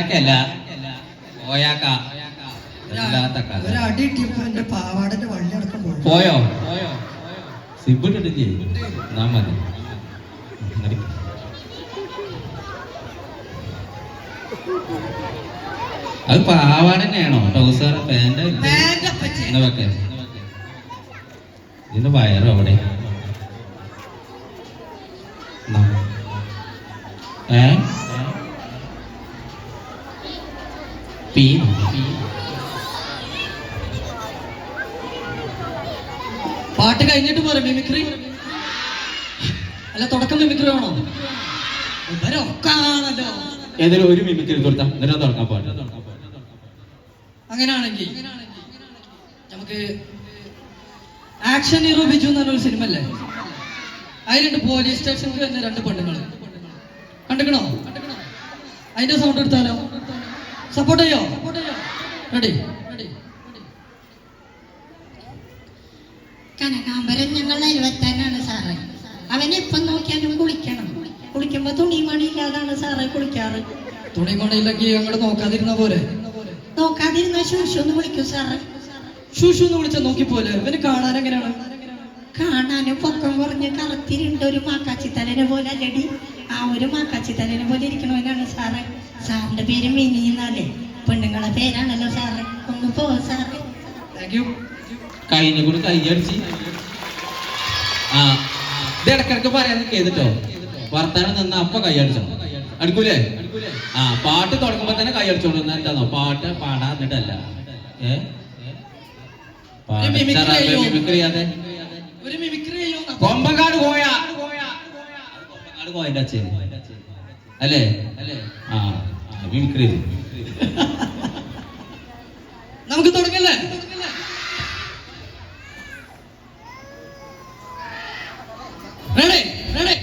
കോയാക്കല്ല കോയാക്ക പാവാടന്റെ വള്ളി അടക്കം പോയോ സിബിട്ടിട്ടില്ലേ നാ മതി അത് പാവാട തന്നെയാണോ ട്രൗസർ പാന്റ് ഇതിന്റെ വയറോ അവിടെ പാട്ട് കഴിഞ്ഞിട്ട് പോരെ മിമിക്രി അല്ല തുടക്കം മിമിക്രി ആണോ ഇവരൊക്കാണല്ലോ ഏതെങ്കിലും ഒരു മിമിക്രി കൊടുത്താ എന്നിട്ട് തുടങ്ങാൻ പാട്ട് അങ്ങനെയാണെങ്കിൽ നമുക്ക് ആക്ഷൻ ഹീറോ ബിജു എന്ന് പറഞ്ഞൊരു സിനിമ അല്ലേ അതിലുണ്ട് പോലീസ് സ്റ്റേഷനിൽ തന്നെ രണ്ട് പെണ്ണുങ്ങൾ കണ്ടിക്കണോ അതിന്റെ സൗണ്ട് എടുത്താലോ സപ്പോർട്ട് ചെയ്യോ റെഡി കനകാംബരൻ ഞങ്ങളുടെ അയൽവത്താനാണ് സാറേ. അവനെപ്പം നോക്കിയാലും കുളിക്കുമ്പോ തുണിമണിയില്ലാതാണ് സാറേ കുളിക്കാറ്. തുണിമണിയില്ലെങ്കിൽ ഞങ്ങള് നോക്കാതിരുന്ന പോലെ നോക്കാതിരുന്ന ശൂഷു എന്ന് വിളിക്കും സാറേ. ശൂഷു എന്ന് വിളിച്ച നോക്കിപ്പോലെ ഇവന് കാണാൻ എങ്ങനെയാണ്? കാണാനും പൊക്കം കുറഞ്ഞ് കറുത്തിരുണ്ട ഒരു മാക്കാച്ചിത്തലനെ പോലെ അല്ലടി, ആ ഒരു മാക്കാച്ചിത്തലനെ പോലെ ഇരിക്കണവനാണ് സാറേ. സാറിന്റെ പേര് മിനി എന്നാലേ, പെണ്ണുങ്ങളെ പേരാണല്ലോ സാറേ. ഒന്ന് പോ സാറേ. കഴിഞ്ഞ കൂടി കൈയടിച്ച് ഇത് ഇടക്കിടക്ക് പറയാൻ കേട്ടോ. വർത്താനം നിന്നാ അപ്പൊ കൈയടിച്ചോ അടുക്കൂലേ? പാട്ട് തുടങ്ങുമ്പോ തന്നെ കൈയടിച്ചോളൂ. എന്താന്നോ പാട്ട് പാടാ എന്നിട്ടല്ല കൊമ്പങ്കാട് കോയ കൊമ്പങ്കാട് കോയന്റെ അച്ഛൻ അല്ലേ? മിമിക്രി നമുക്ക് തുടങ്ങല്ലേ? റെഡി റെഡി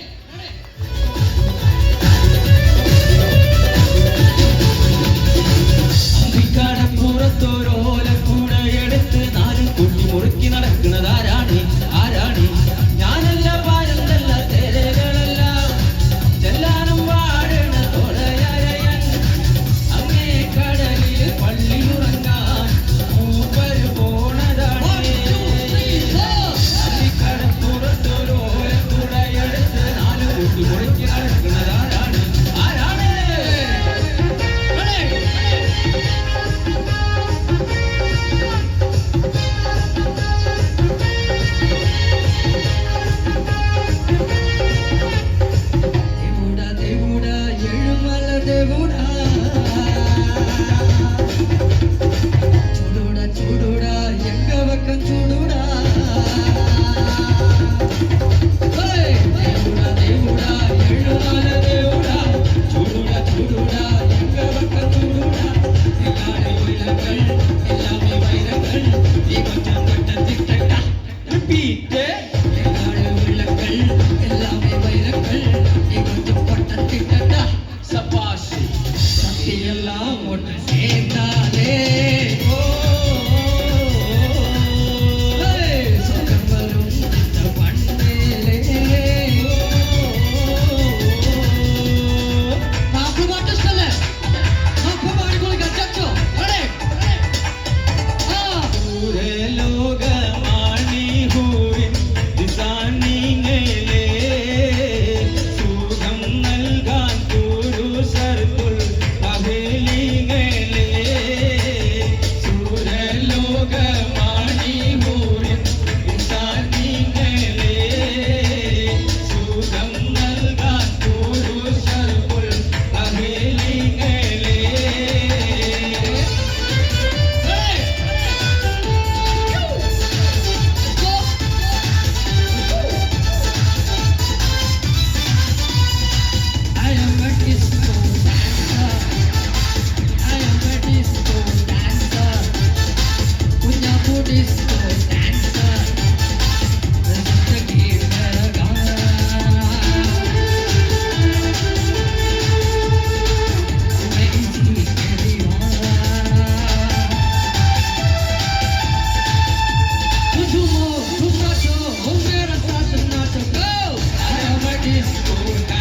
പുറത്തോരോല കൂടെ എടുത്ത് നാലും കുട്ടി മുറുക്കി നടക്കുന്നതാരാണ്? ആരാണ്? ഞാനല്ല പാരന്തല്ല തേരകളല്ല ചെല്ലാനും വാഴണ തോഴയൻ അങ്ങേ കടലിൽ പള്ളിയുറങ്ങാൻ മൂപ്പര് പോണതാണ്. പുറത്തോരോല കൂടെ എടുത്ത് നാലും കുട്ടി മുറുക്കി നടക്കുന്നതാരാണ്? ആരാണ്?